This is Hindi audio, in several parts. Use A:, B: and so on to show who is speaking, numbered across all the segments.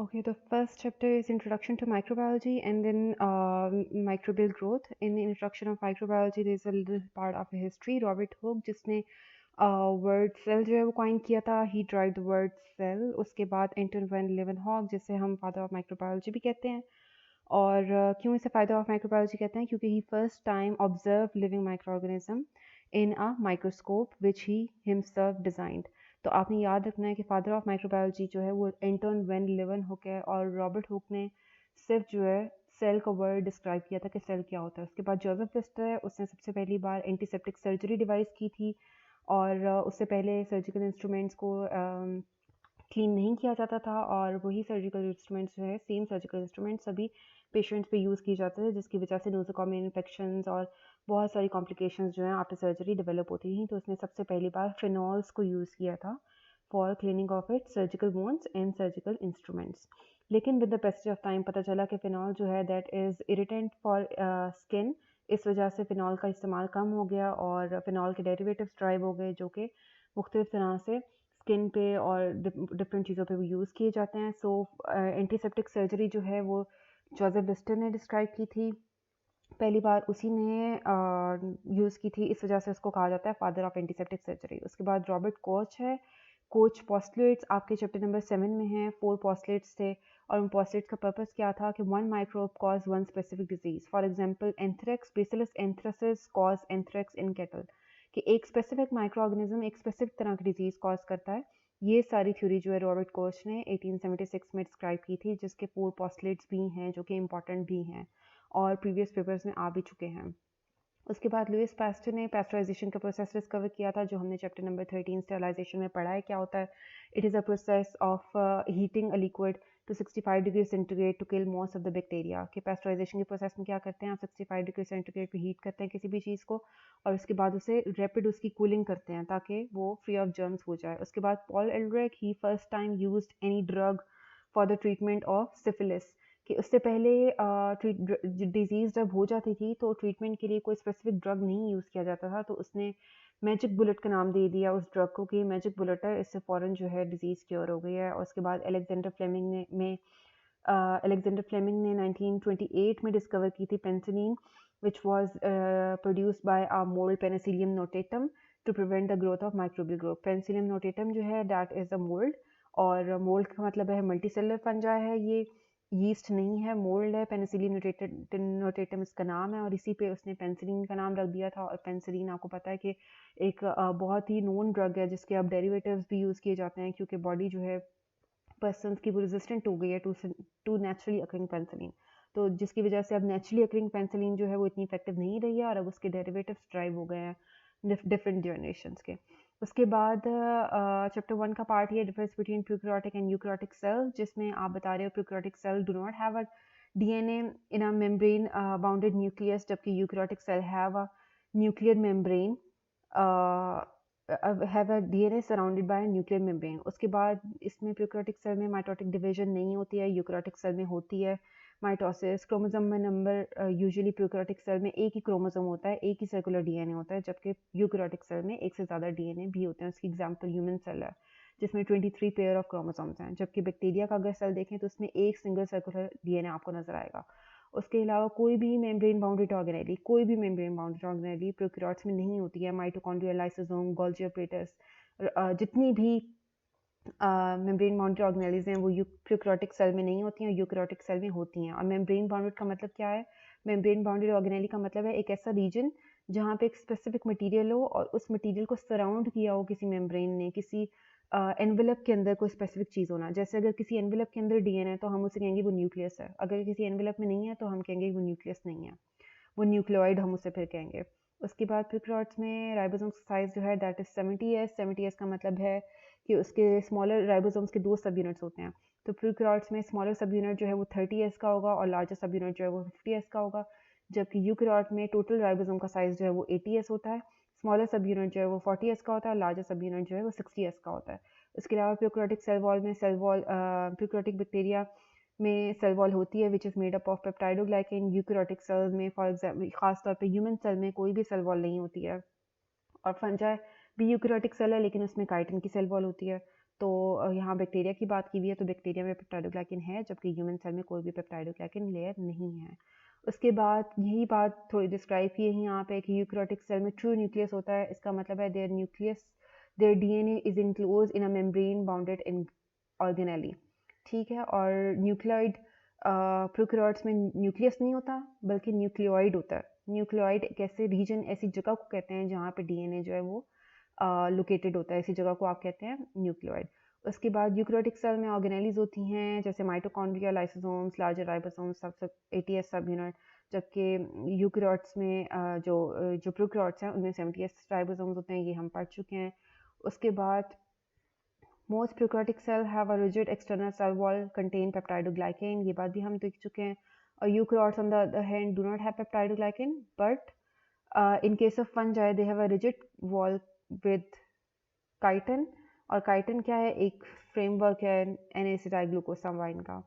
A: Okay, the first chapter is Introduction to Microbiology and then Microbial Growth. In the introduction of microbiology, there is a little part of a history. Robert Hooke, जिसने वर्ड सेल जो है वो कॉइन किया था, ही ड्राइव द वर्ड सेल. उसके बाद एंटन वैन लेवनहॉक, जिसे हम फादर ऑफ माइक्रोबायोलॉजी भी कहते हैं. और क्यों इसे फादर ऑफ माइक्रोबायोलॉजी कहते हैं? क्योंकि he first time observe living micro organism in a microscope which he himself designed. तो आपने याद रखना है कि फादर ऑफ माइक्रोबायोलॉजी जो है वो एंटोन वेन लेवन हुक है, और रॉबर्ट हुक ने सिर्फ जो है सेल का वर्ड डिस्क्राइब किया था कि सेल क्या होता है. उसके बाद जोसेफ लिस्टर है, उसने सबसे पहली बार एंटीसेप्टिक सर्जरी डिवाइस की थी, और उससे पहले सर्जिकल इंस्ट्रूमेंट्स को क्लीन नहीं किया जाता था, और वही सर्जिकल इंस्ट्रूमेंट्स जो है, सेम सर्जिकल इंस्ट्रूमेंट्स सभी पेशेंट्स पे यूज़ किए जाते थे, जिसकी वजह से नोज़ोकॉमियल इन्फेक्शंस और बहुत सारी कॉम्प्लिकेशंस जो हैं आफ्टर सर्जरी डेवलप होती थी. तो उसने सबसे पहली बार फिनॉल्स को यूज़ किया था for cleaning of it surgical wounds and surgical instruments. लेकिन with the passage of time पता चला कि फिनॉल जो है that is irritant for skin. इस वजह से फ़िनॉल का इस्तेमाल कम हो गया और फ़िनॉल के डेरिवेटिव्स ड्राइव हो गए, जो कि मुख्तलिफ तरह से स्किन पे और डिफरेंट चीज़ों पे वो यूज़ किए जाते हैं. सो एंटीसेप्टिक सर्जरी जो है वो जोसेफ लिस्टर ने डिस्क्राइब की थी पहली बार, उसी ने यूज़ की थी, इस वजह से उसको कहा जाता है फादर ऑफ एंटीसेप्टिक सर्जरी. उसके बाद रॉबर्ट कोच है. कोच पॉस्टुलेट्स आपके चैप्टर नंबर 7 में हैं. 4 पॉस्टुलेट्स थे, और उन पॉस्टुलेट्स का पर्पस क्या था कि one microbe cause one specific disease. For example anthrax, bacillus anthracis cause anthrax in cattle, कि एक स्पेसिफिक माइक्रो ऑर्गेनिज्म एक स्पेसिफिक तरह की डिजीज कॉज करता है. ये सारी थ्योरी जो है रॉबर्ट कोच ने 1876 में डिस्क्राइब की थी, जिसके 4 पॉस्टुलेट्स भी हैं जो कि इंपॉर्टेंट भी हैं और प्रीवियस पेपर्स में आ भी चुके हैं. उसके बाद लुइस पास्टर ने पास्चराइजेशन का प्रोसेस डिस्कवर किया था, जो हमने चैप्टर नंबर 13 स्टेरिलाइजेशन में पढ़ा है क्या होता है. It is a process of heating a liquid to 65 degree centigrade to kill most of the bacteria. कि पास्चराइजेशन के प्रोसेस में क्या करते हैं, आप 65 डिग्री सेंटीग्रेड पे हीट करते हैं किसी भी चीज़ को, और उसके बाद उसे रैपिड उसकी कूलिंग करते हैं ताकि वो फ्री ऑफ जर्म्स हो जाए. उसके बाद पॉल एल्ड्रिक, he first time used any drug for the treatment of syphilis. कि उससे पहले डिजीज़ जब हो जाती थी तो ट्रीटमेंट के लिए कोई स्पेसिफिक ड्रग नहीं यूज़ किया जाता था, तो उसने मैजिक बुलेट का नाम दे दिया उस ड्रग को कि मैजिक बुलेट है, इससे फ़ौरन जो है डिजीज़ क्योर हो गई है. और उसके बाद अलेक्जेंडर फ्लेमिंग ने 1928 में डिस्कवर की थी penicillin, which was produced by a mould penicillium notatum to prevent the growth of microbial growth. Penicillium notatum जो है दैट इज़ अ मोल्ड, और मोल्ड का मतलब है मल्टीसेलुलर फंजा है. ये यीस्ट नहीं है, मोल्ड है. पेनिसिलिन नोटेटम इसका नाम है, और इसी पे उसने पेनिसिलिन का नाम रख दिया था. और पेनिसिलिन आपको पता है कि एक बहुत ही नोन ड्रग है, जिसके अब डेरिवेटिव्स भी यूज़ किए जाते हैं, क्योंकि बॉडी जो है पर्सन की वो रेजिस्टेंट हो गई है टू नेचुरली अकरिंग पेनिसिलिन. तो जिसकी वजह से अब नेचुरली अकरिंग पेनिसिलिन जो है वो इतनी इफेक्टिव नहीं रही है, और अब उसके डेरिवेटिव्स ड्राइव हो गए हैं डिफरेंट जनरेशंस के. उसके बाद चैप्टर 1 का पार्ट ये difference between prokaryotic and eukaryotic cell, जिसमें आप बता रहे हो prokaryotic cell do not have a DNA in a membrane bounded nucleus, जबकि eukaryotic cell have a nuclear membrane, have a DNA surrounded by nuclear membrane. उसके बाद इसमें प्रोकैरियोटिक सेल में माइटोटिक डिवीजन नहीं होती है, यूकैरियोटिक सेल में होती है माइटोसिस. क्रोमोसोम में नंबर यूजुअली प्रोकैरियोटिक सेल में एक ही क्रोमोसोम होता है, एक ही सर्कुलर डीएनए होता है, जबकि यूकैरियोटिक सेल में एक से ज़्यादा डीएनए भी होते हैं. उसकी एग्जांपल ह्यूमन सेल है, जिसमें 23 पेयर ऑफ क्रोमोसोम्स हैं, जबकि बैक्टीरिया का अगर सेल देखें तो उसमें एक सिंगल सर्कुलर डीएनए आपको नजर आएगा. उसके अलावा कोई भी मेम्ब्रेन बाउंडेड ऑर्गेनेली, कोई भी मेम्ब्रेन बाउंडेड ऑर्गेनेली प्रोकैरियोट्स में नहीं होती है. माइटोकॉन्ड्रिया, लाइसोसोम, गोल्जी एपरेटस, जितनी भी मेम्ब्रेन बाउंडेड ऑर्गेनेलीज हैं वो प्रोकैरियोटिक सेल में नहीं होती हैं, यूकैरियोटिक सेल में होती हैं. और मेम्ब्रेन बाउंडेड का मतलब क्या है? मेम्ब्रेन बाउंडेड ऑर्गेनेली का मतलब है एक ऐसा रीजन जहाँ पे एक स्पेसिफिक मटेरियल हो, और उस मटेरियल को सराउंड किया हो किसी मेम्ब्रेन ने, किसी एनवेलप के अंदर कोई स्पेसिफिक चीज़ होना. जैसे अगर किसी एनवेलप के अंदर डीएनए है तो हम उसे कहेंगे वो न्यूक्लियस है, अगर किसी एनवेलप में नहीं है तो हम कहेंगे वो न्यूक्लियस नहीं है, वो न्यूक्लियोइड हम उसे फिर कहेंगे. उसके बाद प्रोकैरियोट्स में राइबोसोम्स का साइज जो है दैट इज 70s. 70s का मतलब है कि उसके स्मॉलर राइबोसोम्स के 2 सब यूनिट्स होते हैं. तो प्रोकैरियोट्स में स्मॉलर सब यूनिट जो है वो 30s का होगा, और लार्जर सब यूनिट जो है वो 50s का होगा. जबकि यूकैरियोट में टोटल राइबोसोम का साइज जो है वो 80s होता है, स्मॉलर सब यूनिट जो है वो 40s का होता है, लार्जर सब यूनिट जो है वो 60s का होता है. उसके अलावा प्रोकैरियोटिक सेल वॉल में प्रोकैरियोटिक बैक्टीरिया में सेल वॉल होती है, which is made up of peptidoglycan. Eukaryotic cells में फॉर एग्जाम्पल खास तौर पे ह्यूमन सेल में कोई भी सेल वॉल नहीं होती है. और फंजाई भी यूकैरियोटिक सेल है, लेकिन उसमें काइटिन की सेल वॉल होती है. तो यहाँ बैक्टीरिया की बात की हुई है, तो बैक्टीरिया में पेप्टाइडोग्लाइकिन है, जबकि ह्यूमन सेल में कोई भी पेप्टाइडोग्लाइकिन लेयर नहीं है। उसके बाद यही बात थोड़ी डिस्क्राइब की है यहाँ पे कि यूकैरियोटिक सेल में ट्रू न्यूक्लियस होता है। इसका मतलब है their nucleus, their DNA is enclose in a membrane bounded in organelle, ठीक है। और न्यूक्लियोइड प्रोकैरियोट्स में न्यूक्लियस नहीं होता बल्कि न्यूक्लियोइड होता है। न्यूक्लियोइड एक ऐसे रीजन, ऐसी जगह को कहते हैं जहाँ पे डीएनए जो है वो लोकेटेड होता है, इसी जगह को आप कहते हैं न्यूक्लियोइड। उसके बाद यूकैरियोटिक सेल में ऑर्गेनेलीज होती हैं जैसे माइटोकॉन्ड्रिया, लाइसोसोम्स, लार्जर राइबोसोम्स, सब एटीएस सब यूनिट। जबकि यूकैरियोट्स में जो प्रोकैरियोट्स हैं उनमें 70s राइबोसोम्स होते हैं, ये हम पढ़ चुके हैं। उसके बाद most prokaryotic cell have a rigid external cell wall contain peptidoglycan, ये बात भी हम देख चुके हैं। और eukaryotes on the other hand do not have peptidoglycan, but in case of fungi they have a rigid wall with chitin। और chitin क्या है, एक फ्रेमवर्क है N-acetyl-glucosamine का।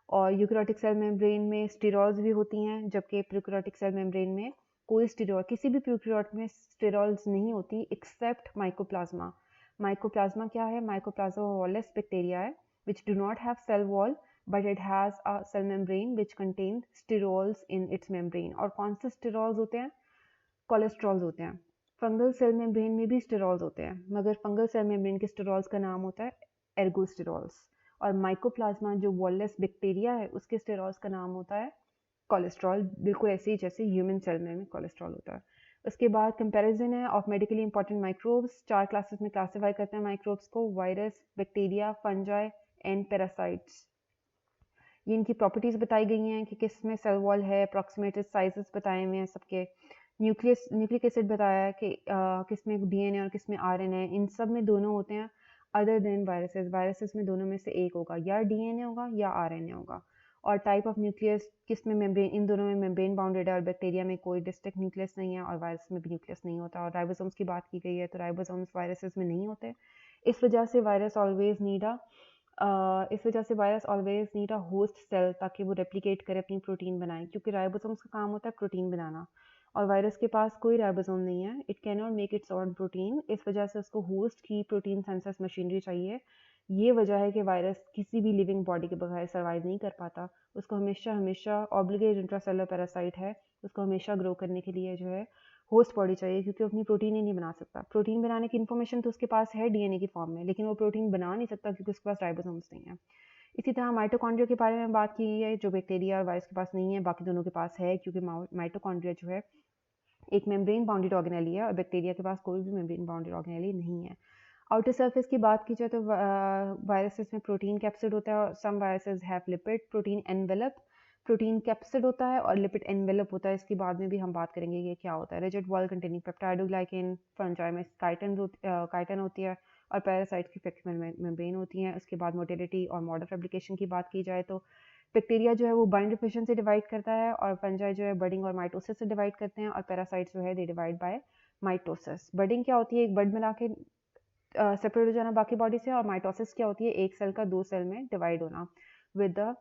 A: और यूकैरियोटिक सेल मेम्ब्रेन में स्टेरॉल्स भी होती हैं, जबकि प्रोकैरियोटिक सेल मेम्ब्रेन में कोई स्टेरॉल, किसी भी प्रोकैरियोट में स्टेरॉल्स नहीं होती एक्सेप्ट माइकोप्लाज्मा। माइकोप्लाज्मा क्या है, माइकोप्लाज्मा वॉलेस बैक्टीरिया है which do not have cell wall but it has a cell membrane which contains sterols in its membrane। और कौन से स्टेरॉल्स होते हैं, कोलेस्ट्रॉल्स होते हैं। फंगल सेल मेम्ब्रेन में भी स्टेरॉल्स होते हैं, मगर फंगल सेल मेम्ब्रेन के स्टेरॉल्स का नाम होता है एर्गोस्टेरॉल्स। और माइकोप्लाज्मा जो वॉलेस बैक्टीरिया है उसके स्टेरॉल्स का नाम होता है कोलेस्ट्रॉल, बिल्कुल ऐसे ही जैसे ह्यूमन सेल में कोलेस्ट्रॉल होता है। उसके बाद कंपैरिजन है of medically important microbes. 4 classes में क्लासीफाई करते हैं माइक्रोब्स को, virus, bacteria, fungi and parasites. ये इनकी प्रॉपर्टीज बताई गई हैं कि किस में सेल वॉल है, अप्रॉक्सीमेटेड साइजेस बताए हुए हैं सबके, न्यूक्लिक एसिड बताया है कि किस में डीएनए और किस में आरएनए, इन सब में दोनों होते हैं अदर देन वायरसेस। वायरसेस में दोनों में से एक होगा, या डीएनए होगा या आरएनए होगा। और टाइप ऑफ न्यूक्लियस किस में मेम्ब्रेन, इन दोनों में मेम्ब्रेन बाउंडेड है, और बैक्टीरिया में कोई डिस्टिंक्ट न्यूक्लियस नहीं है और वायरस में भी न्यूक्लियस नहीं होता। और राइबोसोम्स की बात की गई है, तो राइबोसोम्स वायरसेस में नहीं होते। इस वजह से वायरस ऑलवेज नीड अ इस वजह से virus always need a host cell ताकि वो रेप्लिकेट करे, अपनी प्रोटीन बनाए, क्योंकि राइबोसोम्स का काम होता है प्रोटीन बनाना और वायरस के पास कोई राइबोसोम नहीं है, it can not make its own protein. इस वजह से उसको होस्ट की प्रोटीन सेंसस मशीनरी चाहिए। ये वजह है कि वायरस किसी भी लिविंग बॉडी के बगैर सर्वाइव नहीं कर पाता। उसको हमेशा हमेशा ऑब्लिगेट इंट्रासेलुलर पैरासाइट है, उसको हमेशा ग्रो करने के लिए जो है होस्ट बॉडी चाहिए, क्योंकि अपनी प्रोटीन ही नहीं बना सकता। प्रोटीन बनाने की इन्फॉर्मेशन तो उसके पास है डीएनए की फॉर्म में, लेकिन वो प्रोटीन बना नहीं सकता क्योंकि उसके पास राइबोसोम्स नहीं है। इसी तरह माइटोकॉन्ड्रिया के बारे में बात की है, जो बैक्टीरिया और वायरस के पास नहीं है, बाकी दोनों के पास है, क्योंकि माइटोकॉन्ड्रिया जो है एक मेम्ब्रेन बाउंडेड ऑर्गेनेली है और बैक्टीरिया के पास कोई भी मेम्ब्रेन बाउंडेड ऑर्गेनेली नहीं है। आउटर सरफेस की बात की जाए तो वायरसेस में प्रोटीन कैप्सिड होता है और some viruses have lipid protein envelope. Protein capsid होता है और लिपिड एनवेलप होता है, इसकी बाद में भी हम बात करेंगे ये क्या होता है। Rigid wall containing peptidoglycan, fungi में काइटिन होती है और पैरासाइट की फ्लेक्सिबल मेम्ब्रेन होती है। उसके बाद मोटिलिटी और मॉड ऑफ रेप्लिकेशन की बात की जाए तो बैक्टीरिया जो है वो बाइंड डिफिशन से डिवाइड करता है और फंजाई जो है बडिंग और माइटोसिस से डिवाइड करते हैं और पैरासाइट्स जो है they divide by mitosis. Budding क्या होती है, एक बड बना के सेपरेट हो जाना बाकी बॉडी से, और माइटोसिस क्या होती है, एक सेल का 2 सेल में डिवाइड होना with the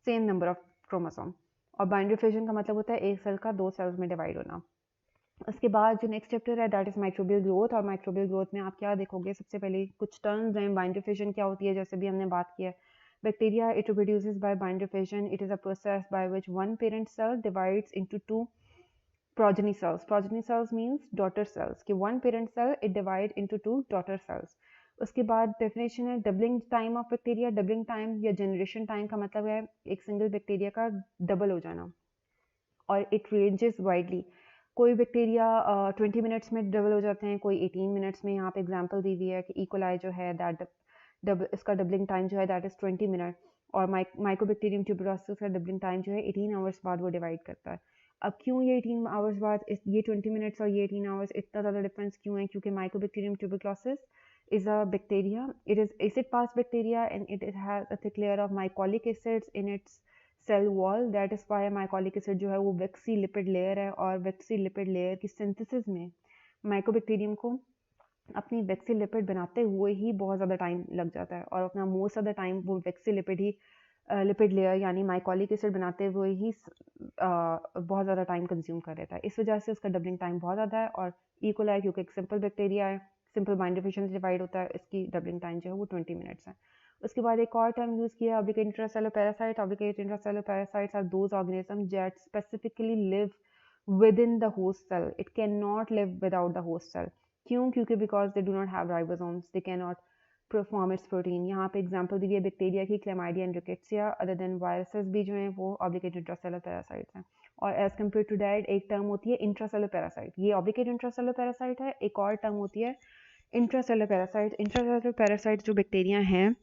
A: same number of chromosome. और बाइंड डिफिशन का मतलब होता है एक सेल का 2 सेल्स में डिवाइड होना। उसके बाद जो नेक्स्ट चैप्टर है दैट इज माइक्रोबियल ग्रोथ। और माइक्रोबियल ग्रोथ में आप क्या देखोगे, सबसे पहले कुछ टर्म्स हैं। बाइंड डिफिशन क्या होती है, जैसे भी हमने बात की है, bacteria it reproduces by binary fission, it is a process by which one parent cell divides into 2 progeny cells। Progeny cells means daughter cells कि one parent cell it divide into 2 daughter cells। उसके बाद डेफिनेशन है doubling time of bacteria. Doubling time या जनरेशन टाइम का मतलब है एक सिंगल बैक्टीरिया का डबल हो जाना, और इट रेंजेस वाइडली। कोई बैक्टीरिया 20 मिनट्स में डबल हो जाते हैं, कोई 18 मिनट्स में। यहाँ पे एग्जांपल दी हुई है कि इकोलाई जो है दैट इसका डबलिंग टाइम जो है दैट इज 20 मिनट, और माइकोबैक्टीरियम ट्यूबरोसिस का डबलिंग टाइम जो है 18 आवर्स बाद वो डिवाइड करता है। अब क्यों ये 18 आवर्स बाद, ये 20 मिनट्स और ये 18 आवर्स इतना ज़्यादा डिफरेंस क्यों है, क्योंकि Mycobacterium tuberculosis is a bacteria, it is acid fast bacteria and it has a thick layer of mycolic acids in its cell wall। that is why mycolic acid जो है वो वैक्सी लिपिड लेयर है, और वैक्सी लिपिड लेयर की सिंथेसिस में माइकोबैक्टीरियम को अपनी वैक्सी लिपिड बनाते हुए ही बहुत ज़्यादा टाइम लग जाता है, और अपना मोस्ट ऑफ द टाइम वो वैक्सी लिपिड ही लिपिड लेयर यानी माइकॉलिक एसिड बनाते हुए ही बहुत ज़्यादा टाइम कंज्यूम कर लेता है। इस वजह से उसका डबलिंग टाइम बहुत ज़्यादा है। और इकोलाई क्योंकि एक सिंपल बैक्टीरिया है, सिंपल बाइंडरी फिशन से डिवाइड होता है, इसकी डबलिंग टाइम जो है वो 20 मिनट्स है। उसके बाद एक और टर्म यूज़ किया obligate intracellular parasite. Obligate intracellular parasites are those organism that specifically live within the host cell. It cannot live without the host cell. क्यों? क्योंकि because they do not have ribosomes, they cannot perform its protein. यहाँ पे एग्जांपल दी गई है बैक्टीरिया की, chlamydia and rickettsia. Other than viruses भी जो हैं वो ऑब्लिगेट इंट्रासेलुलर पैरासाइट्स हैं। और एज कम्पेयर टू दैट एक टर्म होती है इंट्रासेलुलर पैरासाइट। ये ऑब्लिगेट इंट्रासेलुलर पैरासाइट है। एक और टर्म होती है इंट्रासेलुलर पैरासाइट। इंट्रासेलुलर पैरासाइट जो बैक्टीरिया हैं,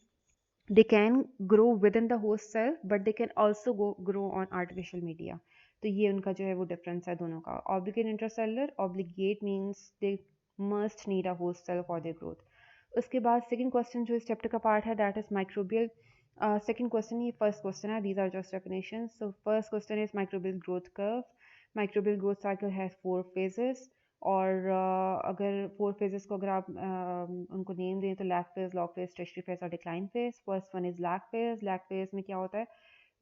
A: they can grow within the host cell but they can also grow on artificial media. तो ये उनका जो है वो डिफरेंस है दोनों का। Obligate intracellular, obligate means they must need a host cell for their growth. उसके बाद सेकंड क्वेश्चन जो इस चैप्टर का पार्ट है that is microbial. Second question, ये फर्स्ट क्वेश्चन है, these are just definitions. So first question is microbial growth curve. Microbial growth cycle has 4 phases। और अगर 4 फेजेस को अगर आप उनको नेम दें तो lag phase, log phase, tertiary phase और decline phase. First one is lag phase. Lag phase में क्या होता है,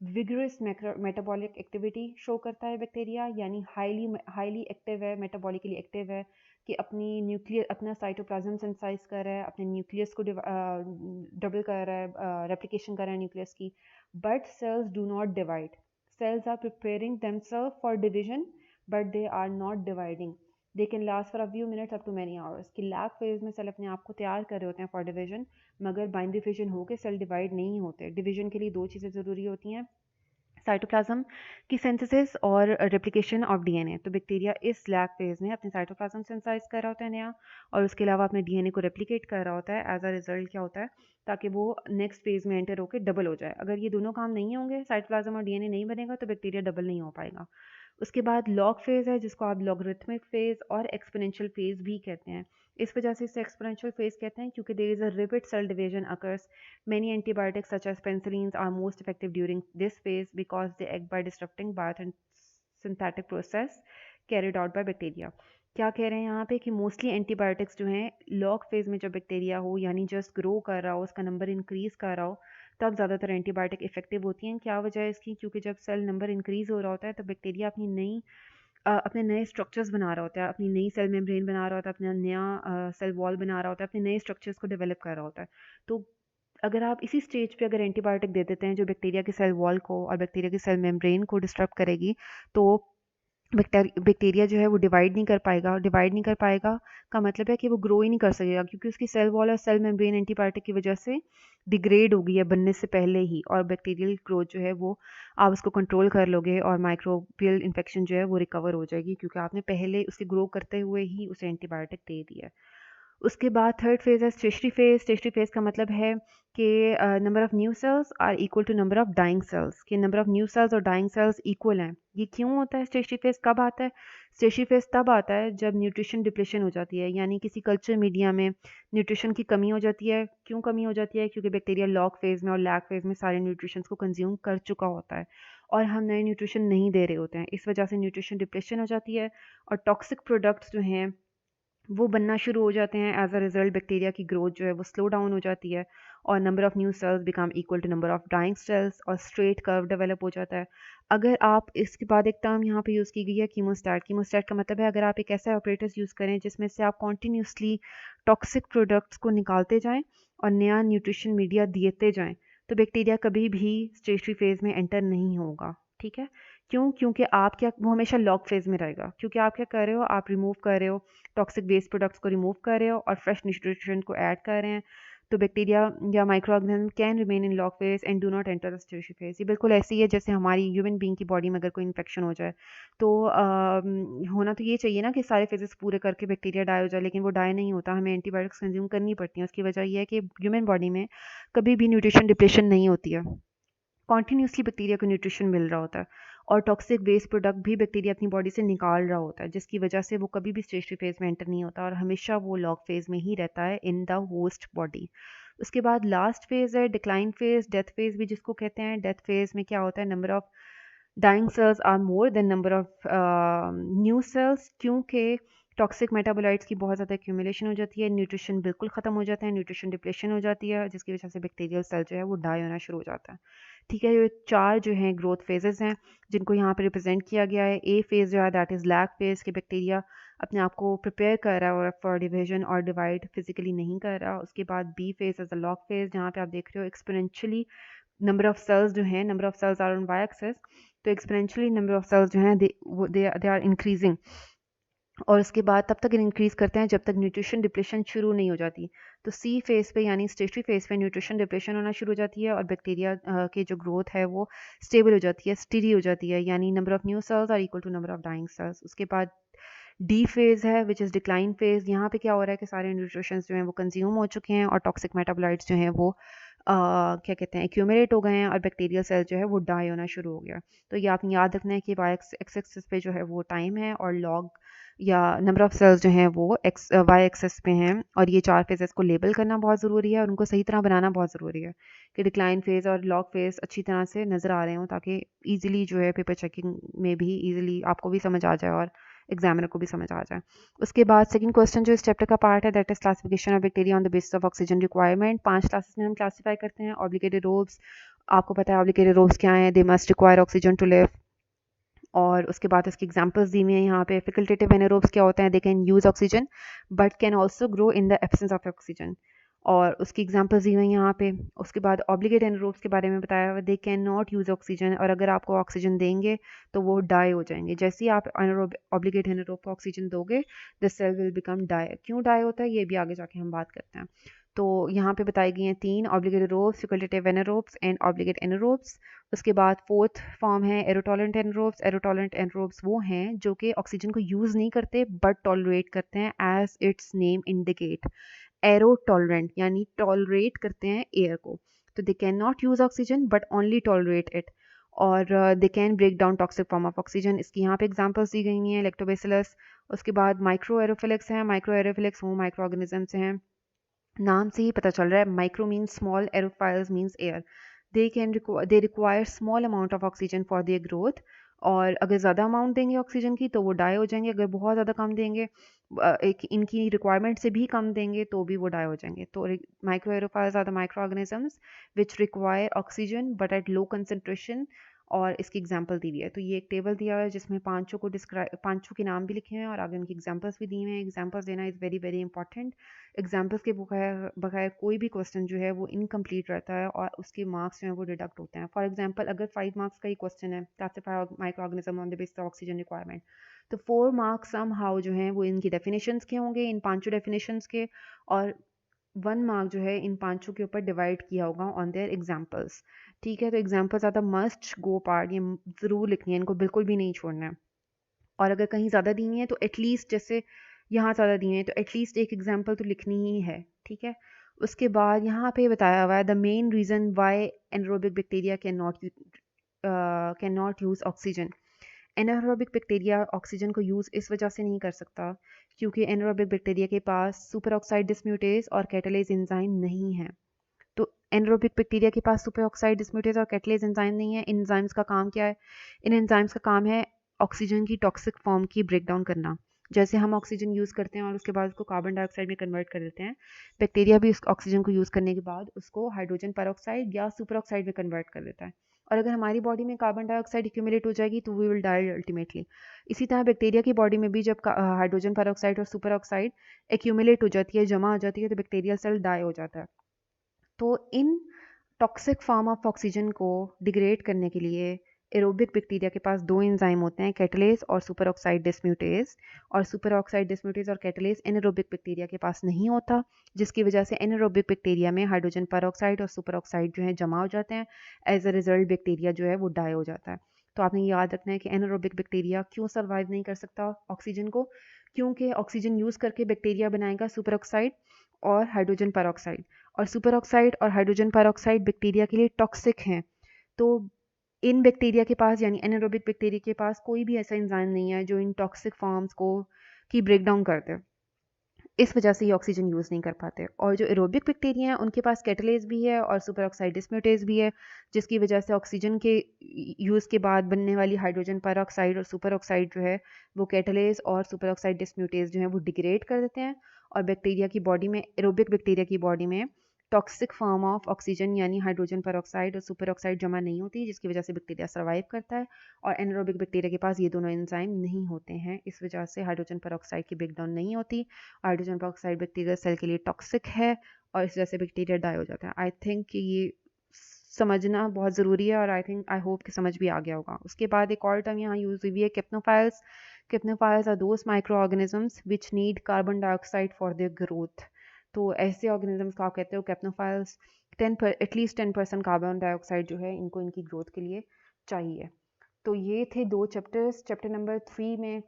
A: विगरस मेटाबॉलिक एक्टिविटी शो करता है बैक्टीरिया, यानी हाईली एक्टिव है, मेटाबॉलिकली एक्टिव है कि अपना साइटोप्लाज्म सिंथेसाइज कर रहा है, अपने न्यूक्लियस को डबल कर रहा है, रेप्लिकेशन कर रहा है न्यूक्लियस की। But cells do not divide. Cells are preparing themselves for division but they are not dividing. They can last for a few minutes up to many hours. कि लैग फेज में सेल अपने आप को तैयार कर रहे होते हैं फॉर डिवीजन, मगर बाइंडरी फिशन होकर सेल डिवाइड नहीं होते। डिवीजन के लिए 2 चीज़ें ज़रूरी होती हैं, साइटोप्लाज्म की सिंथेसिस और रेप्लिकेशन ऑफ डीएनए। तो बैक्टीरिया इस लैग फेज में अपने साइटोप्लाज्म सिंथेसाइज कर रहा होता है नया, और उसके अलावा अपने डीएनए को रेप्लिकेट कर रहा होता है। एज अ रिजल्ट क्या होता है, ताकि वो नेक्स्ट फेज में एंटर होकर डबल हो जाए। अगर ये दोनों काम नहीं होंगे, साइटोप्लाज्म और डीएनए नहीं बनेगा, तो बैक्टीरिया डबल नहीं हो पाएगा। उसके बाद लॉग फेज है, जिसको आप लॉगरिथमिक फेज और एक्सपोनेंशियल फेज भी कहते हैं। इस वजह से इसे एक्सपोनेंशियल फेज कहते हैं क्योंकि there is a rapid cell division occurs. Many antibiotics such as penicillins are most effective during this phase because they act by disrupting biosynthetic process carried out by bacteria. क्या कह रहे हैं यहाँ पे कि मोस्टली एंटीबायोटिक्स जो हैं लॉग फेज में जब बैक्टीरिया हो, यानी जस्ट ग्रो कर रहा हो, उसका नंबर इंक्रीज कर रहा हो, तब ज़्यादातर एंटीबायोटिक इफेक्टिव होती हैं। क्या वजह है इसकी? क्योंकि जब सेल नंबर इंक्रीज हो रहा होता है तो बैक्टीरिया अपने नए स्ट्रक्चर्स बना रहा होता है, अपनी नई सेल मेम्ब्रेन बना रहा होता है, अपना नया सेल वॉल बना रहा होता है, अपने नए स्ट्रक्चर्स को डेवलप कर रहा होता है। तो अगर आप इसी स्टेज पे अगर एंटीबायोटिक दे देते हैं जो बैक्टीरिया के सेल वॉल को और बैक्टीरिया के सेल मेम्ब्रेन को डिस्टर्ब करेगी, तो बैक्टीरिया जो है वो डिवाइड नहीं कर पाएगा। डिवाइड नहीं कर पाएगा का मतलब है कि वो ग्रो ही नहीं कर सकेगा, क्योंकि उसकी सेल वॉल और सेल मेम्ब्रेन एंटीबायोटिक की वजह से डिग्रेड हो गई है बनने से पहले ही, और बैक्टीरियल ग्रोथ जो है वो आप उसको कंट्रोल कर लोगे और माइक्रोबियल इन्फेक्शन जो है वो रिकवर हो जाएगी, क्योंकि आपने पहले उसे ग्रो करते हुए ही उसे एंटीबायोटिक दे दिया। उसके बाद थर्ड फेज है स्टेशनरी फेज। स्टेशनरी फेज का मतलब है कि number of new cells are equal to number of dying cells, कि नंबर ऑफ न्यू सेल्स और डाइंग सेल्स इक्वल हैं। ये क्यों होता है? स्टेशनरी फेज कब आता है? स्टेशनरी फेज तब आता है जब न्यूट्रिशन डिप्लेशन हो जाती है, यानी किसी कल्चर मीडिया में न्यूट्रिशन की कमी हो जाती है। क्यों कमी हो जाती है? क्योंकि बैक्टीरिया लॉग फेज में और लैग फेज में सारे न्यूट्रिशन को कंज्यूम कर चुका होता है और हम नए न्यूट्रिशन नहीं दे रहे होते हैं। इस वजह से न्यूट्रिशन डिप्लेशन हो जाती है और टॉक्सिक प्रोडक्ट्स जो हैं वो बनना शुरू हो जाते हैं। एज अ रिजल्ट बैक्टीरिया की ग्रोथ जो है वो स्लो डाउन हो जाती है और number of new cells become equal to number of dying cells और स्ट्रेट कर्व डेवलप हो जाता है। अगर आप इसके बाद एक टर्म यहाँ पे यूज़ की गई है कीमोस्टैट। कीमोस्टैट का मतलब है अगर आप एक ऐसा ऑपरेटर्स यूज़ करें जिसमें से आप कॉन्टीन्यूसली टॉक्सिक प्रोडक्ट्स को निकालते जाएँ और नया न्यूट्रिशन मीडिया देते जाएँ, तो बैक्टीरिया कभी भी स्टेशनरी फेज में एंटर नहीं होगा। ठीक है? क्यों? क्योंकि आप क्या, वो हमेशा लॉग फेज में रहेगा, क्योंकि आप क्या कर रहे हो, आप रिमूव कर रहे हो टॉक्सिक वेस्ट प्रोडक्ट्स को रिमूव कर रहे हो और फ्रेश न्यूट्रिशन को ऐड कर रहे हैं। तो बैक्टीरिया या micro organism can remain in log phase and do not enter the stationary phase. ये बिल्कुल ऐसी है जैसे हमारी ह्यूमन बीइंग की बॉडी में अगर कोई इन्फेक्शन हो जाए तो होना तो ये चाहिए ना कि सारे फेजेस पूरे करके बैक्टीरिया डाई हो जाए, लेकिन वो डाई नहीं होता, हमें एंटीबायोटिक्स कंज्यूम करनी पड़ती हैं। उसकी वजह ये है कि ह्यूमन बॉडी में कभी भी न्यूट्रिशन डिप्लेशन नहीं होती है, कॉन्टीन्यूसली बैक्टीरिया को न्यूट्रिशन मिल रहा होता है और टॉक्सिक वेस्ट प्रोडक्ट भी बैक्टीरिया अपनी बॉडी से निकाल रहा होता है, जिसकी वजह से वो कभी भी स्टेशनरी फेज में एंटर नहीं होता और हमेशा वो लॉग फेज में ही रहता है इन द होस्ट बॉडी। उसके बाद लास्ट फेज है डिक्लाइन फेज, डेथ फेज भी जिसको कहते हैं। डेथ फेज में क्या होता है, number of dying cells are more than number of new cells, क्योंकि टॉक्सिक मेटाबोलाइट्स की बहुत ज़्यादा एक्यूमुलेशन हो जाती है, न्यूट्रिशन बिल्कुल ख़त्म हो जाता है, न्यूट्रिशन डिप्लेशन हो जाती है, जिसकी वजह से बैक्टीरियल सेल जो है वो डाई होना शुरू हो जाता है। ठीक है, ये 4 जो हैं ग्रोथ फेजेस हैं जिनको यहाँ पे रिप्रेजेंट किया गया है। ए फेज़ जो है दैट इज़ लैग फेज़, के बैक्टीरिया अपने आप को प्रिपेयर कर रहा है और फॉर डिवीजन और डिवाइड फिजिकली नहीं कर रहा। उसके बाद B phase as a log phase, जहाँ पे आप देख रहे हो एक्सपोनेंशियली नंबर ऑफ सेल्स जो हैं, number of cells are on Y axis, तो एक्सपोनेंशियली नंबर ऑफ सेल्स जो हैं दे आर इंक्रीजिंग। और उसके बाद तब तक इंक्रीज करते हैं जब तक न्यूट्रिशन डिप्लेशन शुरू नहीं हो जाती। तो सी फेज पे यानी स्टेशनरी फेज पे न्यूट्रिशन डिप्लेशन होना शुरू हो जाती है और बैक्टीरिया के जो ग्रोथ है वो स्टेबल हो जाती है, स्टीडी हो जाती है, यानी number of new cells are equal to number of dying cells. उसके बाद डी फेज है विच इज़ डिक्लाइन फेज। यहाँ पे क्या हो रहा है कि सारे न्यूट्रिशन जो हैं वो कंज्यूम हो चुके हैं और टॉक्सिक मेटाबोलाइट्स जो हैं वो क्या कहते हैं एक्यूमुलेट हो गए हैं और बैक्टीरियल सेल जो है वो डाई होना शुरू हो गया। तो ये आपने याद रखना है कि वाई एक्सेस पे जो है वो टाइम है और लॉग या नंबर ऑफ सेल्स जो हैं वो वाई एक्सेस पे हैं, और ये 4 फेजेस को लेबल करना बहुत ज़रूरी है और उनको सही तरह बनाना बहुत ज़रूरी है कि डिक्लाइन फेज और लॉग फेज अच्छी तरह से नज़र आ रहे हों, ताकि ईजिली जो है पेपर चेकिंग में भी ईजिली आपको भी समझ आ जाए और एग्जामिनर को भी समझ आ जाए। उसके बाद सेकंड क्वेश्चन जो इस चैप्टर का पार्ट है that is classification of bacteria on the basis of oxygen requirement. 5 classes में हम क्लासीफाई करते हैं। ऑब्लिगेटेड रोब्स, आपको पता है ऑब्लिगेटेड रोब्स क्या हैं, they must require oxygen to live. और उसके बाद इसकी एग्जांपल्स दी हुई हैं यहाँ पे। फैकल्टेटिव एनारोब्स क्या होते हैं, they can use oxygen but can also grow in the absence of oxygen, और उसकी एग्जांपल्स दी हुई हैं यहाँ पे। उसके बाद ऑब्लिगेट एनारोब्स के बारे में बताया हुआ, दे कैन नॉट यूज ऑक्सीजन, और अगर आपको ऑक्सीजन देंगे तो वो डाई हो जाएंगे। जैसे ही आप ऑब्लिगेट एनारोब को ऑक्सीजन दोगे the cell will become die. क्यों डाई होता है ये भी आगे जाके हम बात करते हैं। तो यहाँ पे बताई गई हैं 3 obligate aerobes, facultative anaerobes and obligate anaerobes. उसके बाद फोर्थ फॉर्म है एरोटॉलरेंट एनरोब्स। एरोटॉलरेंट एनरोब्स वो हैं जो कि ऑक्सीजन को यूज़ नहीं करते बट टॉलरेट करते हैं, as its name indicate. Aero tolerant यानी टॉलरेट करते हैं एयर को। तो they can not use oxygen but only tolerate it, और they can break down toxic form of oxygen. इसकी यहाँ पे एग्जांपल्स दी गई हैं, लैक्टोबैसिलस। उसके बाद माइक्रो एरोफिलिक्स हैं। माइक्रो एरोफिलिक्स वो माइक्रो ऑर्गेनिजम्स हैं, नाम से ही पता चल रहा है, micro means small, aerophiles means air. They require small amount of oxygen for their growth, और अगर ज़्यादा अमाउंट देंगे ऑक्सीजन की तो वो डाई हो जाएंगे, अगर बहुत ज़्यादा कम देंगे एक इनकी रिक्वायरमेंट से भी कम देंगे तो भी वो डाई हो जाएंगे। तो micro aerophiles are the micro organisms which require oxygen but at low concentration, और इसकी एग्जाम्पल दी हुई है। तो ये एक टेबल दिया हुआ है जिसमें पांचों को डिस्क्राइब, पांचों के नाम भी लिखे हैं और आगे उनकी एग्जाम्पल्स भी दिए हुए हैं। एग्जाम्पल्स देना is very very important. Examples के बगैर बगैर कोई भी क्वेश्चन जो है वो इनकम्प्लीट रहता है और उसके मार्क्स जो है वो डिडक्ट होते हैं। फॉर एग्जाम्पल अगर 5 मार्क्स का ही क्वेश्चन है, classify micro organism on the basis of oxygen requirement, तो 4 मार्क्स सम हाउ जो हैं वो इनकी डेफिनेशंस के होंगे, इन पांचों डेफिनेशंस के, और 1 मार्क जो है इन पांचों के ऊपर डिवाइड किया होगा ऑन देयर एग्जाम्पल्स। ठीक है, तो examples are the must go part, ये ज़रूर लिखनी है, इनको बिल्कुल भी नहीं छोड़ना है। और अगर कहीं ज़्यादा दी हुई है तो एटलीस्ट, जैसे यहाँ ज़्यादा दी हुई है तो एटलीस्ट एक एग्जाम्पल तो लिखनी ही है। ठीक है, उसके बाद यहाँ पे बताया हुआ है the main reason why anaerobic bacteria can not use oxygen. Anaerobic bacteria oxygen को यूज़ इस वजह से नहीं कर सकता क्योंकि एनारोबिक बैक्टीरिया के पास सुपर ऑक्साइड डिस्म्यूटेज और कैटालेज एंजाइम नहीं है। तो एनारोबिक बैक्टीरिया के पास सुपर ऑक्साइड डिस्म्यूटेज और कैटालेज एंजाइम नहीं है। इन एंजाइम्स का काम क्या है? इन एंजाइम्स का काम है ऑक्सीजन की टॉक्सिक फॉर्म की ब्रेक डाउन करना। जैसे हम ऑक्सीजन यूज़ करते हैं और उसके बाद उसको कार्बन डाइऑक्साइड में कन्वर्ट कर देते हैं, बैक्टीरिया भी उस ऑक्सीजन को यूज़ करने के बाद उसको हाइड्रोजन परऑक्साइड या सुपर ऑक्साइड में कन्वर्ट कर देता है। और अगर हमारी बॉडी में कार्बन डाइऑक्साइड एक्यूमुलेट हो जाएगी तो वी विल डाई अल्टीमेटली। इसी तरह बैक्टीरिया की बॉडी में भी जब हाइड्रोजन परऑक्साइड और सुपर ऑक्साइड एक्यूमुलेट हो जाती है, जमा हो जाती है, तो बैक्टीरियल सेल डाई हो जाता है। तो इन टॉक्सिक फॉर्म ऑफ ऑक्सीजन को डिग्रेड करने के लिए एरोबिक बैक्टीरिया के पास 2 एंजाइम होते हैं, कैटालेज और सुपर ऑक्साइड डिस्म्यूटेज। और सुपर ऑक्साइड डिस्म्यूटेज और कैटालेज एनारोबिक बैक्टीरिया के पास नहीं होता, जिसकी वजह से एनारोबिक बैक्टीरिया में हाइड्रोजन परऑक्साइड और सुपर ऑक्साइड जो है जमा हो जाते हैं। एज अ रिजल्ट बैक्टीरिया जो है वो डाई हो जाता है। तो आपने याद रखना है कि एनारोबिक बैक्टीरिया क्यों सर्वाइव नहीं कर सकता ऑक्सीजन को, क्योंकि ऑक्सीजन यूज़ करके बैक्टीरिया बनाएगा सुपर ऑक्साइड और हाइड्रोजन परऑक्साइड, और सुपर ऑक्साइड और हाइड्रोजन परऑक्साइड बैक्टीरिया के लिए टॉक्सिक हैं। तो इन बैक्टीरिया के पास यानी एनारोबिक बैक्टीरिया के पास कोई भी ऐसा एंजाइम नहीं है जो इन टॉक्सिक फॉर्म्स को की ब्रेक डाउन कर दे। इस वजह से ये ऑक्सीजन यूज़ नहीं कर पाते। और जो एरोबिक बैक्टीरिया हैं उनके पास कैटालेज भी है और सुपर ऑक्साइड डिस्म्यूटेज भी है, जिसकी वजह से ऑक्सीजन के यूज़ के बाद बनने वाली हाइड्रोजन परऑक्साइड और सुपर ऑक्साइड जो है वो कैटालेज और सुपर ऑक्साइड डिस्म्यूटेज जो है वो डिग्रेड कर देते हैं, और बैक्टीरिया की बॉडी में, एरोबिक बैक्टीरिया की बॉडी में टॉक्सिक फॉर्म ऑफ ऑक्सीजन यानी हाइड्रोजन पेरोक्साइड और सुपर ऑक्साइड जमा नहीं होती, जिसकी वजह से बैक्टीरिया सर्वाइव करता है, और एनारोबिक बैक्टीरिया के पास ये दोनों एंजाइम नहीं होते हैं, इस वजह से हाइड्रोजन पेरोक्साइड की ब्रेकडाउन नहीं होती। हाइड्रोजन पेरोक्साइड बैक्टीरिया सेल के लिए टॉक्सिक है और इस वजह से बैक्टीरिया डाई हो जाता है। आई थिंक कि ये समझना बहुत ज़रूरी है और आई होप कि समझ भी आ गया होगा। उसके बाद एक और टर्म यहाँ यूज़ हुई है, capnophiles. Capnophiles are those micro organisms which need carbon dioxide for their growth. तो ऐसे ऑर्गेनिजम्स को आप कहते हो कैप्नोफाइल्स। एटलीस्ट 10% कार्बन डाइऑक्साइड जो है इनको इनकी ग्रोथ के लिए चाहिए। तो ये थे 2 चैप्टर्स। चैप्टर नंबर 3 में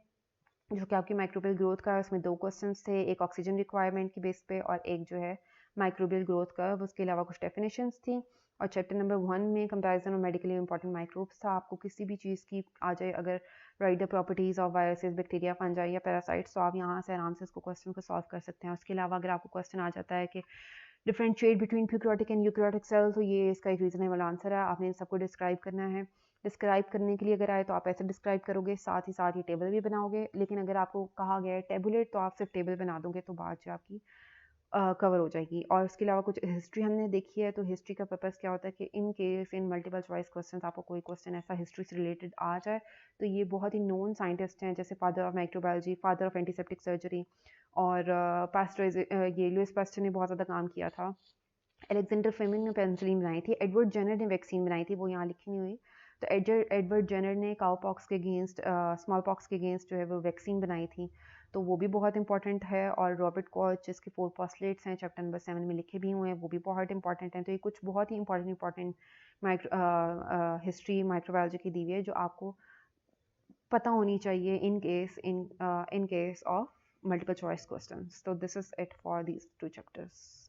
A: जो कि आपकी माइक्रोबियल ग्रोथ का है, उसमें 2 क्वेश्चंस थे, एक ऑक्सीजन रिक्वायरमेंट की बेस पे और एक जो है माइक्रोबियल ग्रोथ कर्व, उसके अलावा कुछ डेफिनेशंस थी। और चैप्टर नंबर 1 में comparison of medically important microbes था। आपको किसी भी चीज़ की आ जाए, अगर right the properties of viruses, bacteria, fungi या पैरासाइट्स, तो आप यहाँ से आराम से इसको क्वेश्चन को सॉल्व कर सकते हैं। उसके अलावा अगर आपको क्वेश्चन आ जाता है कि differentiate between prokaryotic and eukaryotic cell, तो ये इसका एक रीजनेबल आंसर है। आपने इन सबको डिस्क्राइब करना है। डिस्क्राइब करने के लिए अगर आए तो आप ऐसे डिस्क्राइब करोगे, साथ ही साथ ये टेबल भी बनाओगे। लेकिन अगर आपको कहा गया है टेबुलेट, तो आप सिर्फ टेबल बना दोगे तो बात जो आपकी कवर हो जाएगी। और उसके अलावा कुछ हिस्ट्री हमने देखी है, तो हिस्ट्री का पर्पज़ क्या होता है कि in case in multiple choice question आपको कोई क्वेश्चन ऐसा हिस्ट्री से रिलेटेड आ जाए, तो ये बहुत ही नोन साइंटिस्ट हैं, जैसे father of microbiology, father of antiseptic surgery, और पास्टराइज ये लुइस पास्टर ने बहुत ज़्यादा काम किया था। अलेक्जेंडर फ्लेमिंग ने पेनिसिलिन बनाई थी। एडवर्ड जेनर ने वैक्सीन बनाई थी, वो यहाँ लिखी नहीं हुई। तो एडवर्ड जेनर ने काउ पॉक्स के अगेंस्ट, स्मॉल पॉक्स के अगेंस्ट जो है वो वैक्सीन बनाई थी, तो वो भी बहुत इंपॉर्टेंट है। और रॉबर्ट कॉच, जिसके 4 पोस्टलेट्स हैं, चैप्टर नंबर 7 में लिखे भी हुए हैं, वो भी बहुत इंपॉर्टेंट हैं। तो ये कुछ बहुत ही इंपॉर्टेंट माइक्रो हिस्ट्री माइक्रोबायोलॉजी की दी हुई है, जो आपको पता होनी चाहिए in case of multiple choice questions. So this is it for these 2 chapters.